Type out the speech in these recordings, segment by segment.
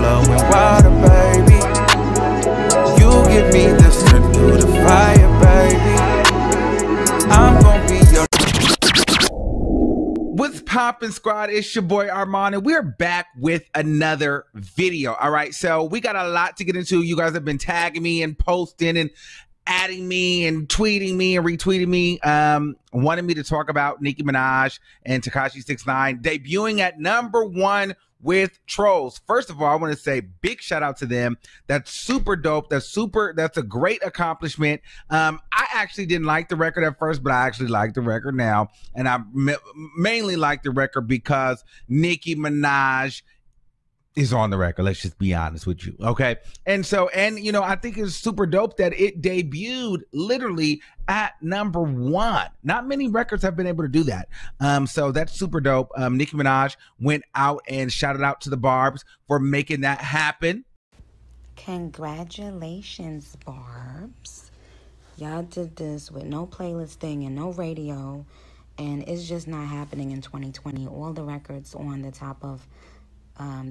flowing water, baby. You give me the strength through the fire, baby. I'm gonna be your... What's poppin', squad? It's your boy Armon, and we're back with another video. All right, so we got a lot to get into. You guys have been tagging me and posting and adding me and tweeting me and retweeting me, wanting me to talk about Nicki Minaj and Tekashi69 debuting at #1 with Trolls. First of all, I want to say big shout out to them. That's super dope. That's a great accomplishment. I actually didn't like the record at first, but I actually like the record now. And I mainly like the record because Nicki Minaj is on the record. Let's just be honest with you. Okay. And you know, I think it's super dope that it debuted literally at #1. Not many records have been able to do that. So that's super dope. Nicki Minaj went out and shouted out to the Barbs for making that happen. Congratulations, Barbs. Y'all did this with no playlisting and no radio, and it's just not happening in 2020. All the records on the top of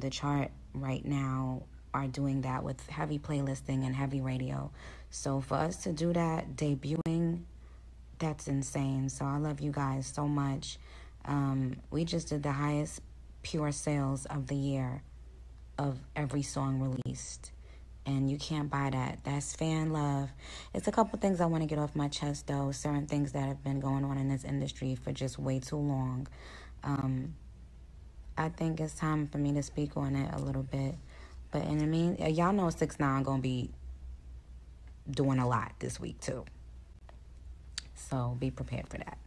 the chart right now are doing that with heavy playlisting and heavy radio. So for us to do that, debuting, that's insane. So I love you guys so much. We just did the highest pure sales of the year of every song released. And you can't buy that. That's fan love. It's a couple things I want to get off my chest, though. Certain things that have been going on in this industry for just way too long. I think it's time for me to speak on it a little bit. But in the meantime, y'all know 6ix9ine gonna be doing a lot this week too. So be prepared for that.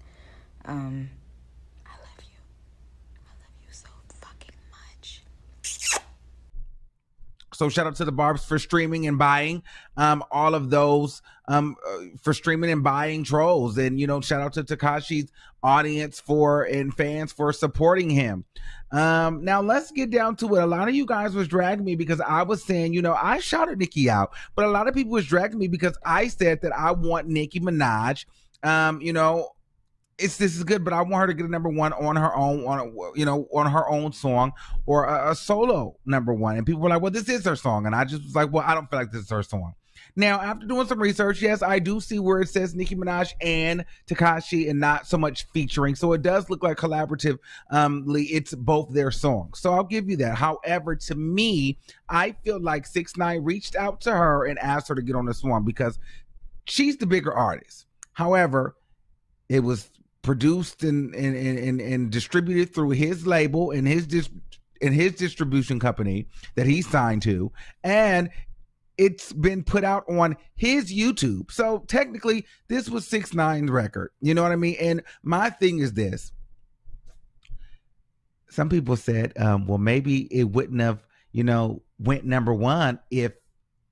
I love you. I love you so fucking much. So shout out to the Barbs for streaming and buying all of those, for streaming and buying Trolls. And, you know, shout out to Tekashi's audience and fans for supporting him. Now let's get down to it. A lot of you guys was dragging me because I was saying, you know, I shouted Nicki out, but a lot of people was dragging me because I said that I want Nicki Minaj, you know, this is good, but I want her to get a #1 on her own, on her own song or a solo #1. And people were like, well, this is her song. And I just was like, well, I don't feel like this is her song. Now, after doing some research, yes, I do see where it says Nicki Minaj and Tekashi and not so much featuring. So it does look like collaboratively, it's both their songs. So I'll give you that. However, to me, I feel like 6ix9ine reached out to her and asked her to get on this one because she's the bigger artist. However, it was produced and distributed through his label and his distribution company that he signed to, and it's been put out on his YouTube. So technically, this was 6ix9ine's record. You know what I mean? And my thing is this. Some people said, well, maybe it wouldn't have, you know, went #1 if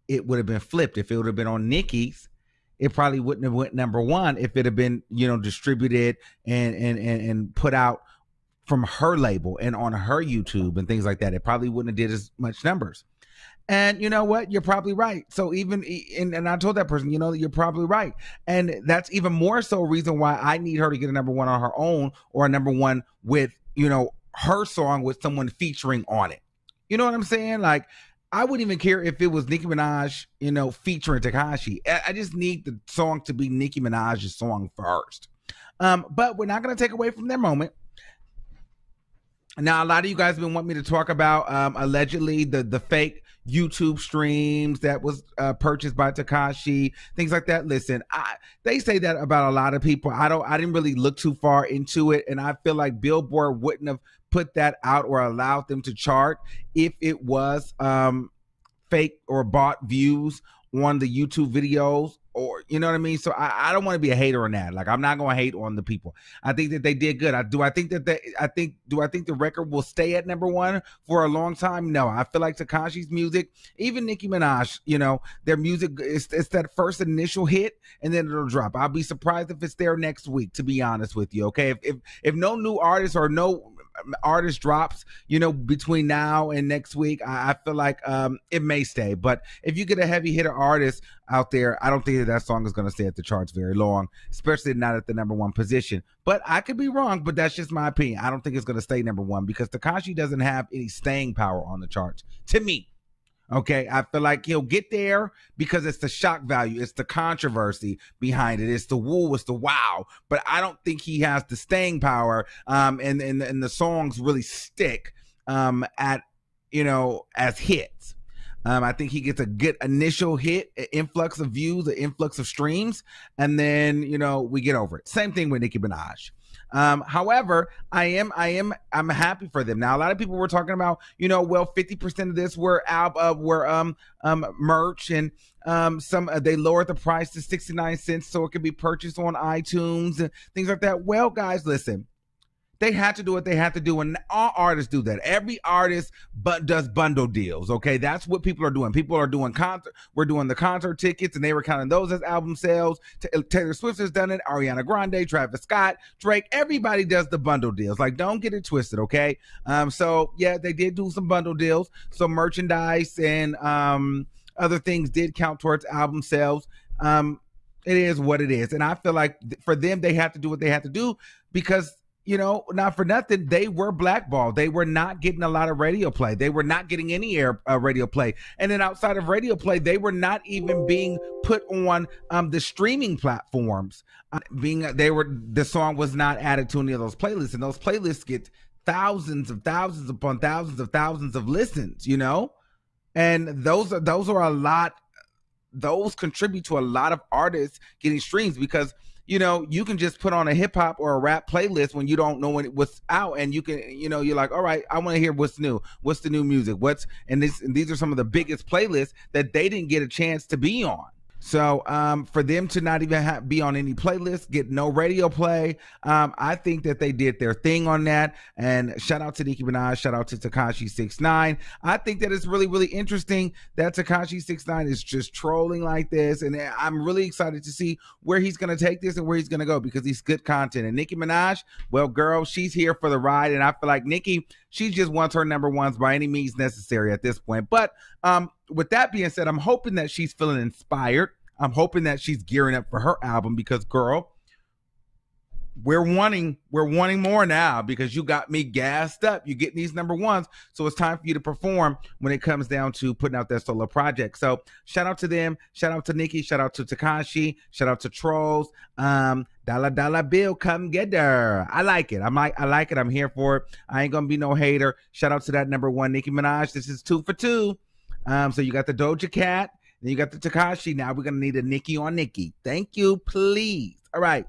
it would have been flipped. If it would have been on Nicki's, it probably wouldn't have went #1 if it had been, you know, distributed and put out from her label and on her YouTube and things like that. It probably wouldn't have did as much numbers. And you know what? You're probably right. So and I told that person, you know, you're probably right. And that's even more so reason why I need her to get a #1 on her own or a #1 with, you know, her song with someone featuring on it. You know what I'm saying? Like, I wouldn't even care if it was Nicki Minaj, you know, featuring Tekashi. I just need the song to be Nicki Minaj's song first. But we're not going to take away from their moment. Now, a lot of you guys have been wanting me to talk about allegedly the fake YouTube streams that was purchased by Tekashi, things like that. Listen, they say that about a lot of people. I didn't really look too far into it, and I feel like Billboard wouldn't have put that out or allowed them to chart if it was fake or bought views on the YouTube videos, or you know what I mean? So I don't want to be a hater on that. Like, I'm not going to hate on the people. I think that they did good. Do I think the record will stay at #1 for a long time? No. I feel like Tekashi's music, even Nicki Minaj, you know, their music, it's that first initial hit and then it'll drop. I'll be surprised if it's there next week, to be honest with you. Okay. If no new artist or no artist drops, you know, between now and next week, I feel like it may stay. But if you get a heavy hitter artist out there, I don't think that song is going to stay at the charts very long, especially not at the #1 position. But I could be wrong, but that's just my opinion. I don't think it's going to stay #1 because Tekashi doesn't have any staying power on the charts, to me. Okay, I feel like he'll get there because it's the shock value, it's the controversy behind it, it's the woo, it's the wow. But I don't think he has the staying power, and the songs really stick at as hits. I think he gets a good initial hit, an influx of views, an influx of streams, and then we get over it. Same thing with Nicki Minaj. However, I'm happy for them. Now, a lot of people were talking about, 50% of this were merch, and some they lowered the price to 69 cents so it could be purchased on iTunes and things like that. Well, guys, listen. They had to do what they had to do, and all artists do that. Every artist does bundle deals, okay? That's what people are doing. People are doing we're doing the concert tickets, and they were counting those as album sales. Taylor Swift has done it, Ariana Grande, Travis Scott, Drake. Everybody does the bundle deals. Like, don't get it twisted, okay? So, yeah, they did do some bundle deals. So merchandise and other things did count towards album sales. It is what it is. And I feel like for them, they have to do what they have to do because not for nothing, they were blackballed. They were not getting a lot of radio play. They were not getting any radio play. And then outside of radio play, they were not even being put on the streaming platforms. The song was not added to any of those playlists, and those playlists get thousands upon thousands of listens. And those are a lot. Those contribute to a lot of artists getting streams because you can just put on a hip hop or a rap playlist when you don't know what's out, and you can, you're like, all right, I want to hear what's new, what's the new music, and these are some of the biggest playlists that they didn't get a chance to be on. So for them to not even be on any playlist, get no radio play, I think that they did their thing on that. And shout out to Nicki Minaj, shout out to Tekashi69. I think that it's really, really interesting that Tekashi69 is just trolling like this. And I'm really excited to see where he's going to take this and where he's going to go because he's good content. And Nicki Minaj, well, girl, she's here for the ride. And I feel like Nicki, she just wants her number ones by any means necessary at this point. But with that being said, I'm hoping that she's feeling inspired. I'm hoping that she's gearing up for her album because, girl, we're wanting more now because you got me gassed up. You're getting these number ones. So it's time for you to perform when it comes down to putting out that solo project. So shout out to them. Shout out to Nicki. Shout out to Tekashi. Shout out to Trolls. Dollar Bill, come get her. I like it. I like it. I'm here for it. I ain't going to be no hater. Shout out to that number one, Nicki Minaj. This is 2 for 2. So you got the Doja Cat. Then you got the Tekashi. Now we're going to need a Nicki on Nicki. Thank you, please. All right.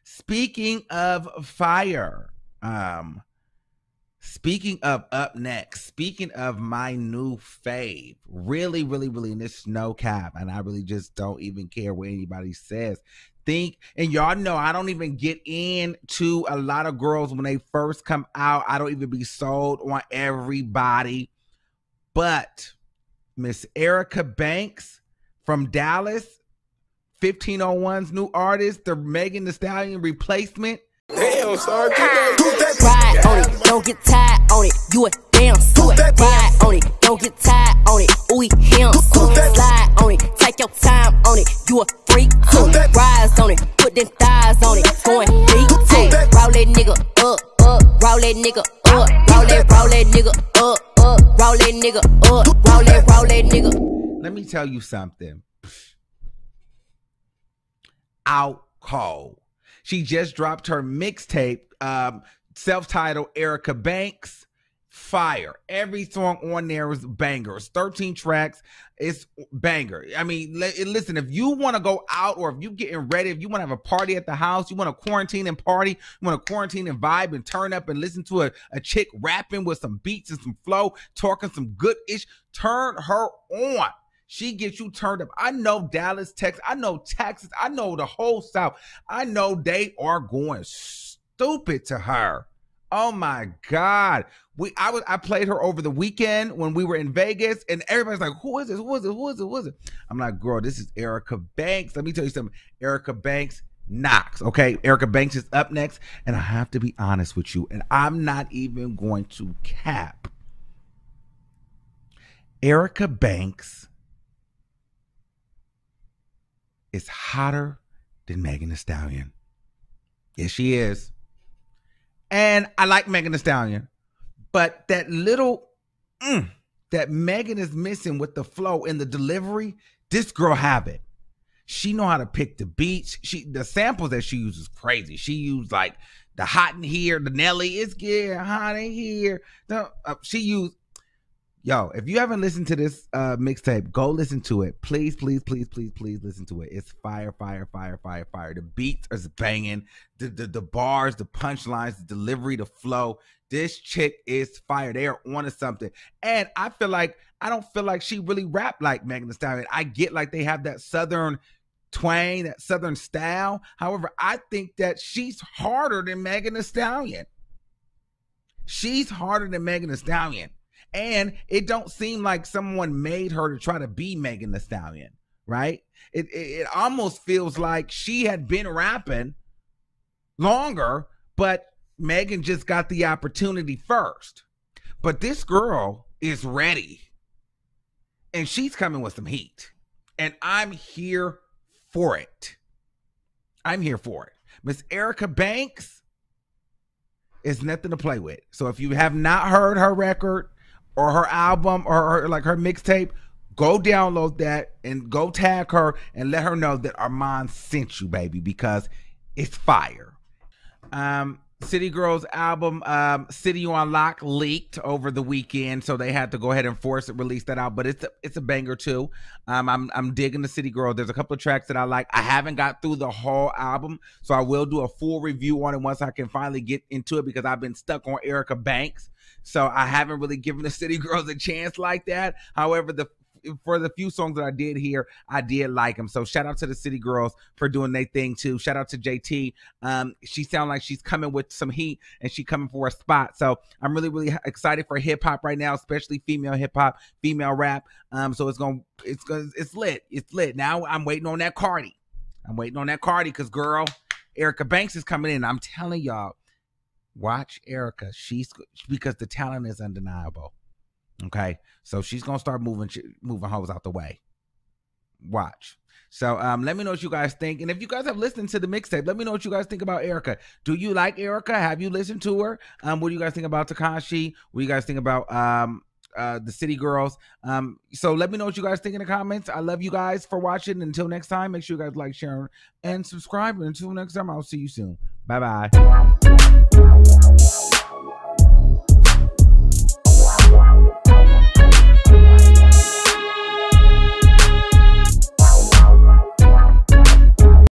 Speaking of fire, speaking of up next, speaking of my new fave, really, and this no cap, and I really just don't even care what anybody says. And y'all know I don't even get into a lot of girls when they first come out. I don't even be sold on everybody. But Miss Erica Banks from Dallas, 1501's new artist, the Megan Thee Stallion replacement. Damn, sorry. Ride on it, don't get tired on it. You a damn suit. Ride on it, don't get tired on it. Ooh, him. Slide on it, take your time on it. You a freak too. Rise on it, put them thighs on it. Going deep too. Roll that nigga up. Roll that nigga up. Roll that nigga up. Roll that nigga up. Roll that nigga. Let me tell you something. Out cold. She just dropped her mixtape, self-titled Erica Banks. Fire. Every song on there is bangers. 13 tracks. It's banger. I mean, listen, if you want to go out or if you getting ready, if you want to have a party at the house, you want to quarantine and party, you want to quarantine and vibe and turn up and listen to a chick rapping with some beats and some flow, talking some good ish, turn her on. She gets you turned up. I know Dallas, Texas. I know Texas. I know the whole South. I know they are going stupid to her. Oh my God. I played her over the weekend when we were in Vegas, and everybody's like, who is this? Who is it? Who is it? Who is it? I'm like, girl, this is Erica Banks. Let me tell you something. Erica Banks knocks. Okay. Erica Banks is up next. And I have to be honest with you, and I'm not even going to cap. Erica Banks is hotter than Megan Thee Stallion. Yes, she is. And I like Megan Thee Stallion. But that little that Megan is missing with the flow and the delivery, this girl have it. She know how to pick the beats. The samples that she uses crazy. She used like the hot in here, the Nelly, it's getting hot in here. She used, yo, if you haven't listened to this mixtape, go listen to it. Please, please, please, please, please listen to it. It's fire, fire, fire, fire, fire. The beats are banging. The bars, the punchlines, the delivery, the flow. This chick is fire. They are on to something. And I don't feel like she really rap like Megan Thee Stallion. I get like they have that Southern twang, that Southern style. However, I think that she's harder than Megan Thee Stallion. She's harder than Megan Thee Stallion. And it don't seem like someone made her to try to be Megan Thee Stallion, right? It almost feels like she had been rapping longer, but Megan just got the opportunity first. But this girl is ready. And she's coming with some heat. And I'm here for it. I'm here for it. Miss Erica Banks is nothing to play with. So if you have not heard her record or her album or her mixtape, go download that and go tag her and let her know that Armon sent you, baby, because it's fire. City Girls album, City on Lock, leaked over the weekend, so they had to go ahead and release that out. But it's a banger too. I'm digging the City Girl. There's a couple of tracks that I like. I haven't got through the whole album, so I will do a full review on it once I can finally get into it, because I've been stuck on Erica Banks, so I haven't really given the City Girls a chance like that. However, for the few songs that I did hear, I did like them. So shout out to the City Girls for doing their thing too. Shout out to JT. She sounds like she's coming with some heat and she coming for a spot. So I'm really, really excited for hip hop right now, especially female hip hop, female rap. So it's lit. It's lit. Now I'm waiting on that Cardi. Because girl, Erica Banks is coming in. I'm telling y'all, watch Erica. Because the talent is undeniable. Okay, so she's gonna start moving hoes out the way. Watch. So let me know what you guys think, and if you guys have listened to the mixtape, let me know what you guys think about Erica. Do you like Erica? Have you listened to her? What do you guys think about Tekashi? What do you guys think about the City Girls? So let me know what you guys think in the comments. I love you guys for watching. Until next time, make sure you guys like, share, and subscribe. And until next time, I'll see you soon. Bye bye.